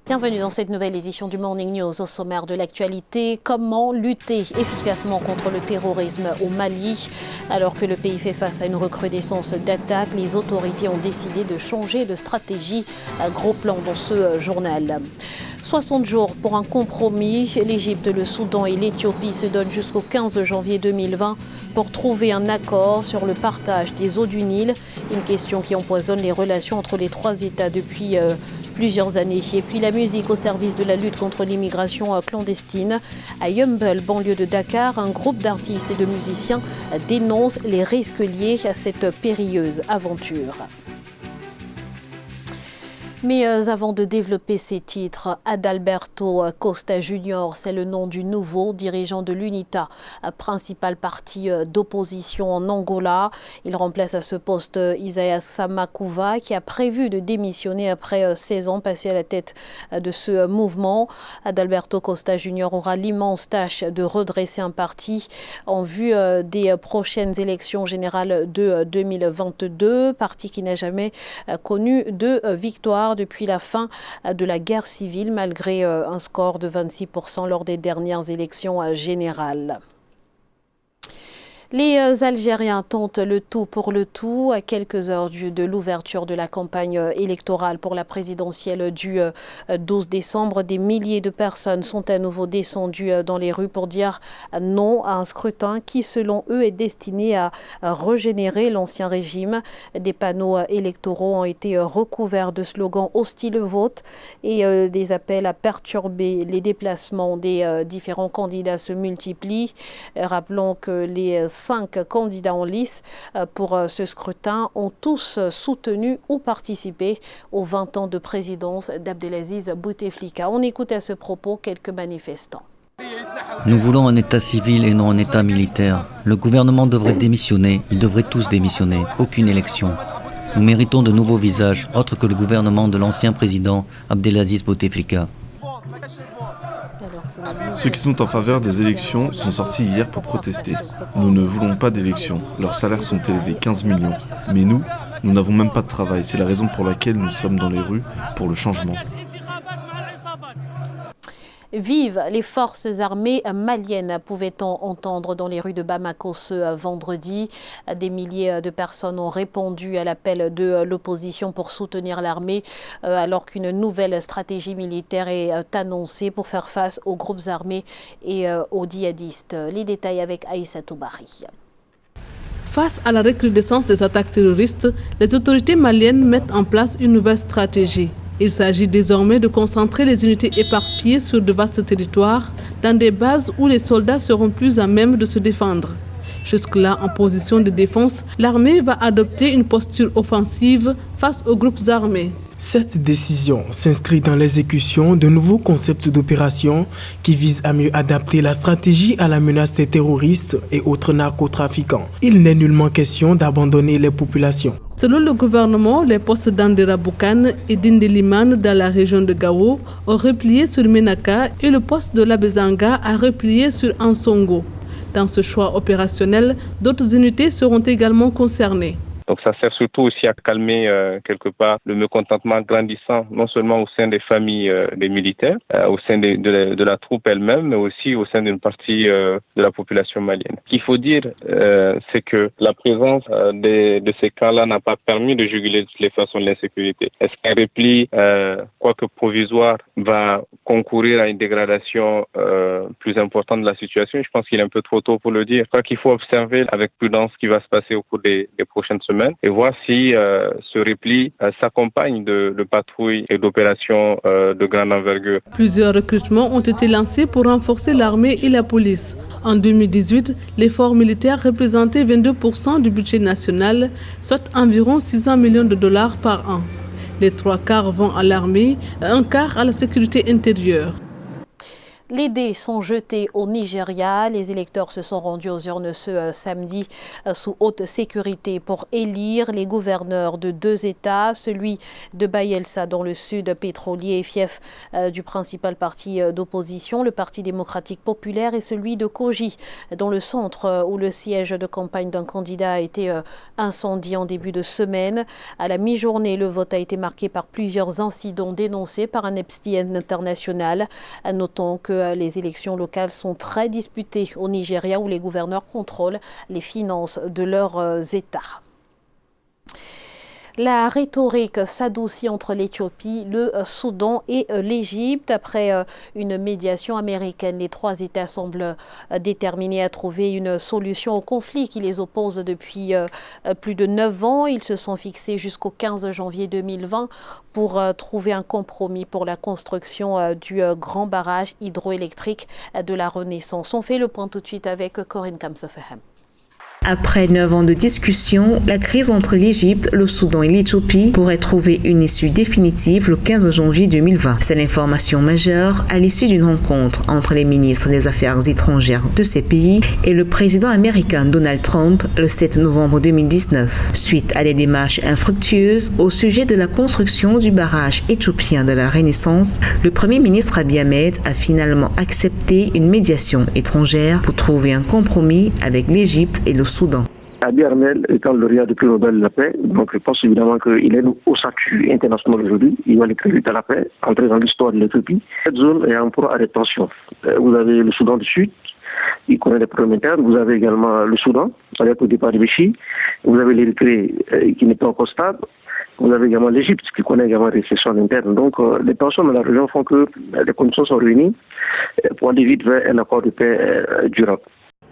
Bienvenue dans cette nouvelle édition du Morning News. Au sommaire de l'actualité, comment lutter efficacement contre le terrorisme au Mali? Alors que le pays fait face à une recrudescence d'attaques, les autorités ont décidé de changer de stratégie. Un gros plan dans ce journal. 60 jours pour un compromis. L'Égypte, le Soudan et l'Éthiopie se donnent jusqu'au 15 janvier 2020 pour trouver un accord sur le partage des eaux du Nil. Une question qui empoisonne les relations entre les trois États depuis plusieurs années. Et puis la musique au service de la lutte contre l'immigration clandestine. À Yeumbeul, banlieue de Dakar, un groupe d'artistes et de musiciens dénonce les risques liés à cette périlleuse aventure. Mais avant de développer ces titres, Adalberto Costa Junior, c'est le nom du nouveau dirigeant de l'UNITA, principal parti d'opposition en Angola. Il remplace à ce poste Isaias Samakuva, qui a prévu de démissionner après 16 ans passés à la tête de ce mouvement. Adalberto Costa Junior aura l'immense tâche de redresser un parti en vue des prochaines élections générales de 2022, parti qui n'a jamais connu de victoire depuis la fin de la guerre civile, malgré un score de 26% lors des dernières élections générales. Les Algériens tentent le tout pour le tout à quelques heures de l'ouverture de la campagne électorale pour la présidentielle du 12 décembre. Des milliers de personnes sont à nouveau descendues dans les rues pour dire non à un scrutin qui, selon eux, est destiné à régénérer l'ancien régime. Des panneaux électoraux ont été recouverts de slogans hostiles au vote et des appels à perturber les déplacements des différents candidats se multiplient. Rappelons que les 5 candidats en lice pour ce scrutin ont tous soutenu ou participé aux 20 ans de présidence d'Abdelaziz Bouteflika. On écoute à ce propos quelques manifestants. Nous voulons un état civil et non un état militaire. Le gouvernement devrait démissionner, ils devraient tous démissionner, aucune élection. Nous méritons de nouveaux visages, autres que le gouvernement de l'ancien président Abdelaziz Bouteflika. Ceux qui sont en faveur des élections sont sortis hier pour protester. Nous ne voulons pas d'élections. Leurs salaires sont élevés, 15 millions. Mais nous n'avons même pas de travail. C'est la raison pour laquelle nous sommes dans les rues pour le changement. Vive les forces armées maliennes, pouvait-on entendre dans les rues de Bamako ce vendredi. Des milliers de personnes ont répondu à l'appel de l'opposition pour soutenir l'armée, alors qu'une nouvelle stratégie militaire est annoncée pour faire face aux groupes armés et aux djihadistes. Les détails avec Aïssa Toubari. Face à la recrudescence des attaques terroristes, les autorités maliennes mettent en place une nouvelle stratégie. Il s'agit désormais de concentrer les unités éparpillées sur de vastes territoires, dans des bases où les soldats seront plus à même de se défendre. Jusque-là, en position de défense, l'armée va adopter une posture offensive face aux groupes armés. Cette décision s'inscrit dans l'exécution de nouveaux concepts d'opération qui visent à mieux adapter la stratégie à la menace des terroristes et autres narcotrafiquants. Il n'est nullement question d'abandonner les populations. Selon le gouvernement, les postes d'Andera Boukane et d'Indeliman dans la région de Gao ont replié sur Menaka et le poste de l'Abezanga a replié sur Ansongo. Dans ce choix opérationnel, d'autres unités seront également concernées. Donc ça sert surtout aussi à calmer quelque part le mécontentement grandissant, non seulement au sein des familles des militaires, au sein de la troupe elle-même, mais aussi au sein d'une partie de la population malienne. Ce qu'il faut dire, c'est que la présence de ces camps-là n'a pas permis de juguler de toutes les façons l'insécurité. Est-ce qu'un repli, quoique provisoire, va concourir à une dégradation plus importante de la situation? Je pense qu'il est un peu trop tôt pour le dire. Je crois qu'il faut observer avec prudence ce qui va se passer au cours des prochaines semaines et voir si ce repli s'accompagne de patrouilles et d'opérations de grande envergure. Plusieurs recrutements ont été lancés pour renforcer l'armée et la police. En 2018, l'effort militaire représentait 22% du budget national, soit environ 600 millions de dollars par an. Les 3 quarts vont à l'armée, 1 quart à la sécurité intérieure. Les dés sont jetés au Nigeria. Les électeurs se sont rendus aux urnes ce samedi sous haute sécurité pour élire les gouverneurs de 2 États, celui de Bayelsa dans le sud pétrolier et fief du principal parti d'opposition, le Parti démocratique populaire, et celui de Kogi dans le centre où le siège de campagne d'un candidat a été incendié en début de semaine. À la mi-journée, le vote a été marqué par plusieurs incidents dénoncés par Amnesty International. Notons que les élections locales sont très disputées au Nigeria où les gouverneurs contrôlent les finances de leurs États. La rhétorique s'adoucit entre l'Éthiopie, le Soudan et l'Égypte. Après une médiation américaine, les 3 États semblent déterminés à trouver une solution au conflit qui les oppose depuis plus de 9 ans. Ils se sont fixés jusqu'au 15 janvier 2020 pour trouver un compromis pour la construction du grand barrage hydroélectrique de la Renaissance. On fait le point tout de suite avec Corinne Kamsofehem. Après 9 ans de discussion, la crise entre l'Égypte, le Soudan et l'Éthiopie pourrait trouver une issue définitive le 15 janvier 2020. C'est l'information majeure à l'issue d'une rencontre entre les ministres des Affaires étrangères de ces pays et le président américain Donald Trump le 7 novembre 2019. Suite à des démarches infructueuses au sujet de la construction du barrage éthiopien de la Renaissance, le Premier ministre Abiy Ahmed a finalement accepté une médiation étrangère pour trouver un compromis avec l'Égypte et le Soudan. Abiy Ahmed étant lauréat du prix Nobel de la paix, donc je pense évidemment qu'il est au statut international aujourd'hui. Il va les crédits à la paix, entrer dans l'histoire de l'Éthiopie. Cette zone est en proie à des tensions. Vous avez le Soudan du Sud, il connaît des problèmes internes. Vous avez également le Soudan, avec le départ de Béchi. Vous avez l'Érythrée qui n'est pas encore stable. Vous avez également l'Égypte qui connaît également des récessions internes. Donc les tensions dans la région font que les conditions sont réunies pour aller vite vers un accord de paix durable.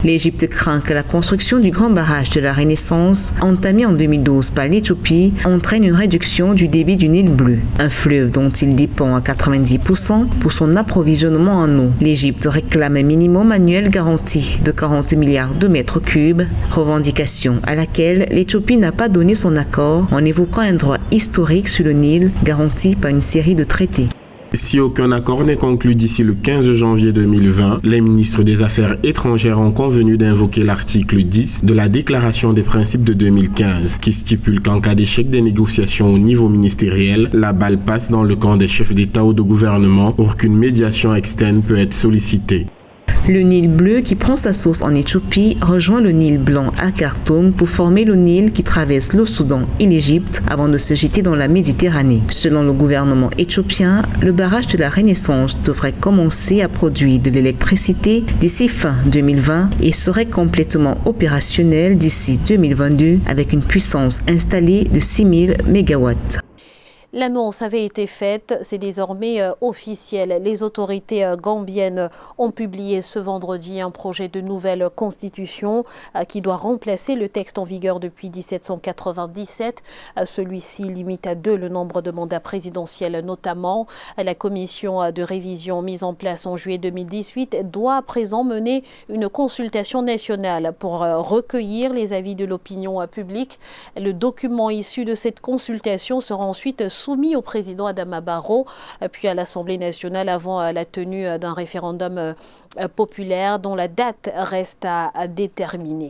L'Égypte craint que la construction du grand barrage de la Renaissance, entamé en 2012 par l'Éthiopie, entraîne une réduction du débit du Nil bleu, un fleuve dont il dépend à 90% pour son approvisionnement en eau. L'Égypte réclame un minimum annuel garanti de 40 milliards de mètres cubes, revendication à laquelle l'Éthiopie n'a pas donné son accord en évoquant un droit historique sur le Nil garanti par une série de traités. Si aucun accord n'est conclu d'ici le 15 janvier 2020, les ministres des Affaires étrangères ont convenu d'invoquer l'article 10 de la Déclaration des principes de 2015, qui stipule qu'en cas d'échec des négociations au niveau ministériel, la balle passe dans le camp des chefs d'État ou de gouvernement pour qu'une médiation externe peut être sollicitée. Le Nil bleu, qui prend sa source en Éthiopie, rejoint le Nil blanc à Khartoum pour former le Nil qui traverse le Soudan et l'Égypte avant de se jeter dans la Méditerranée. Selon le gouvernement éthiopien, le barrage de la Renaissance devrait commencer à produire de l'électricité d'ici fin 2020 et serait complètement opérationnel d'ici 2022 avec une puissance installée de 6000 MW. L'annonce avait été faite, c'est désormais officiel. Les autorités gambiennes ont publié ce vendredi un projet de nouvelle constitution qui doit remplacer le texte en vigueur depuis 1797. Celui-ci limite à 2 le nombre de mandats présidentiels notamment. La commission de révision mise en place en juillet 2018 doit à présent mener une consultation nationale pour recueillir les avis de l'opinion publique. Le document issu de cette consultation sera ensuite soumis au président Adama Barrow, puis à l'Assemblée nationale avant la tenue d'un référendum populaire dont la date reste à déterminer.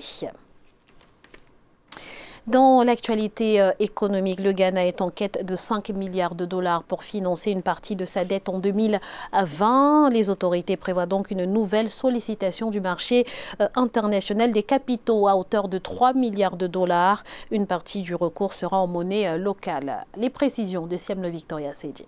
Dans l'actualité économique, le Ghana est en quête de 5 milliards de dollars pour financer une partie de sa dette en 2020. Les autorités prévoient donc une nouvelle sollicitation du marché international des capitaux à hauteur de 3 milliards de dollars. Une partie du recours sera en monnaie locale. Les précisions de Siam Victoria Seji.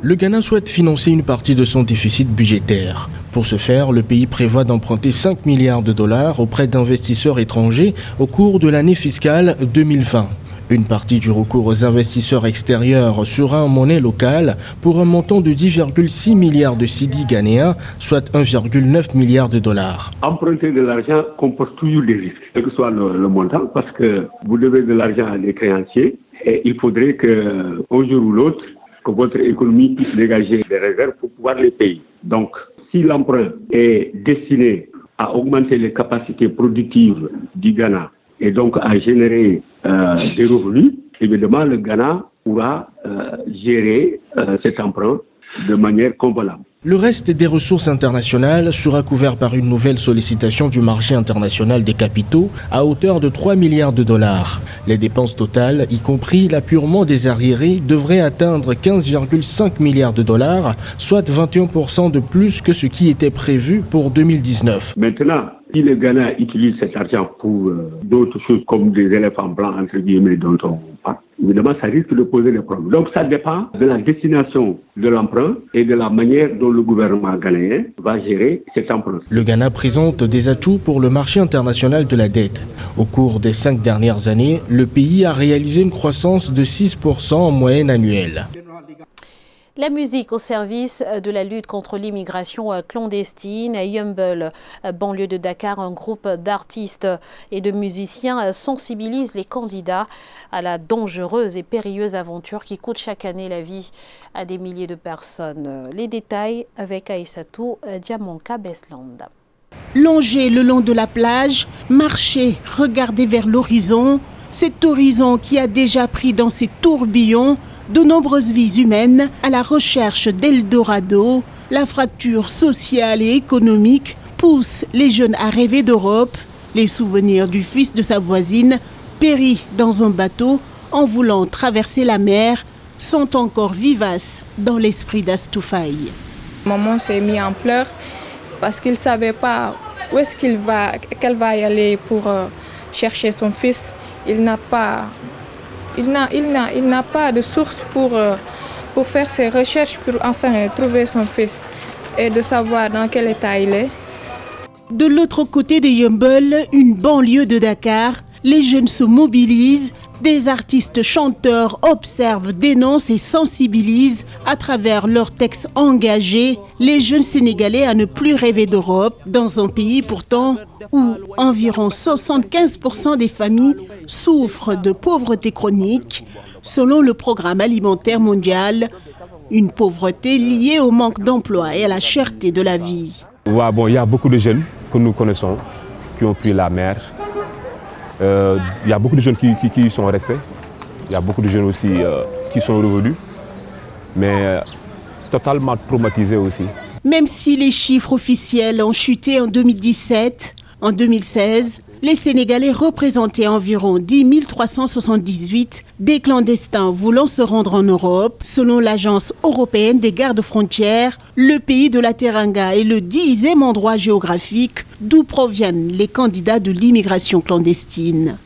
Le Ghana souhaite financer une partie de son déficit budgétaire. Pour ce faire, le pays prévoit d'emprunter 5 milliards de dollars auprès d'investisseurs étrangers au cours de l'année fiscale 2020. Une partie du recours aux investisseurs extérieurs sera en monnaie locale pour un montant de 10,6 milliards de cedi ghanéens, soit 1,9 milliard de dollars. Emprunter de l'argent comporte toujours des risques, quel que soit le montant, parce que vous devez de l'argent à des créanciers et il faudrait qu'un jour ou l'autre, que votre économie puisse dégager des réserves pour pouvoir les payer. Donc, si l'emprunt est destiné à augmenter les capacités productives du Ghana et donc à générer des revenus, évidemment, le Ghana pourra gérer cet emprunt de manière convenable. Le reste des ressources internationales sera couvert par une nouvelle sollicitation du marché international des capitaux à hauteur de 3 milliards de dollars. Les dépenses totales, y compris l'appurement des arriérés, devraient atteindre 15,5 milliards de dollars, soit 21% de plus que ce qui était prévu pour 2019. Maintenant, si le Ghana utilise cet argent pour d'autres choses comme des éléphants blancs, entre guillemets, dont on parle, évidemment, ça risque de poser des problèmes. Donc, ça dépend de la destination de l'emprunt et de la manière dont le gouvernement ghanéen va gérer cet emprunt. Le Ghana présente des atouts pour le marché international de la dette. Au cours des 5 dernières années, le pays a réalisé une croissance de 6% en moyenne annuelle. La musique au service de la lutte contre l'immigration clandestine. À Yeumbeul, banlieue de Dakar, un groupe d'artistes et de musiciens sensibilise les candidats à la dangereuse et périlleuse aventure qui coûte chaque année la vie à des milliers de personnes. Les détails avec Aïssatou Diamanka Besland. Longer le long de la plage, marcher, regarder vers l'horizon, cet horizon qui a déjà pris dans ses tourbillons de nombreuses vies humaines à la recherche d'Eldorado, la fracture sociale et économique pousse les jeunes à rêver d'Europe. Les souvenirs du fils de sa voisine, péri dans un bateau en voulant traverser la mer, sont encore vivaces dans l'esprit d'Astoufaï. Maman s'est mise en pleurs parce qu'il ne savait pas où est-ce qu'elle va y aller pour chercher son fils. Il n'a pas de source pour faire ses recherches, pour enfin trouver son fils et de savoir dans quel état il est. De l'autre côté de Yeumbeul, une banlieue de Dakar, les jeunes se mobilisent, des artistes chanteurs observent, dénoncent et sensibilisent à travers leurs textes engagés les jeunes Sénégalais à ne plus rêver d'Europe, dans un pays pourtant où environ 75% des familles souffrent de pauvreté chronique, selon le Programme alimentaire mondial, une pauvreté liée au manque d'emploi et à la cherté de la vie. Ouais, bon, il y a beaucoup de jeunes que nous connaissons qui ont pris la mer. Il y a beaucoup de jeunes qui sont restés. Il y a beaucoup de jeunes aussi qui sont revenus, mais totalement traumatisés aussi. Même si les chiffres officiels ont chuté en 2017, en 2016, les Sénégalais représentaient environ 10 378 des clandestins voulant se rendre en Europe. Selon l'Agence européenne des gardes-frontières, le pays de la Teranga est le 10e endroit géographique d'où proviennent les candidats de l'immigration clandestine.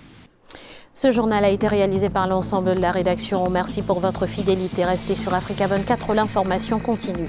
Ce journal a été réalisé par l'ensemble de la rédaction. Merci pour votre fidélité. Restez sur Africa 24, l'information continue.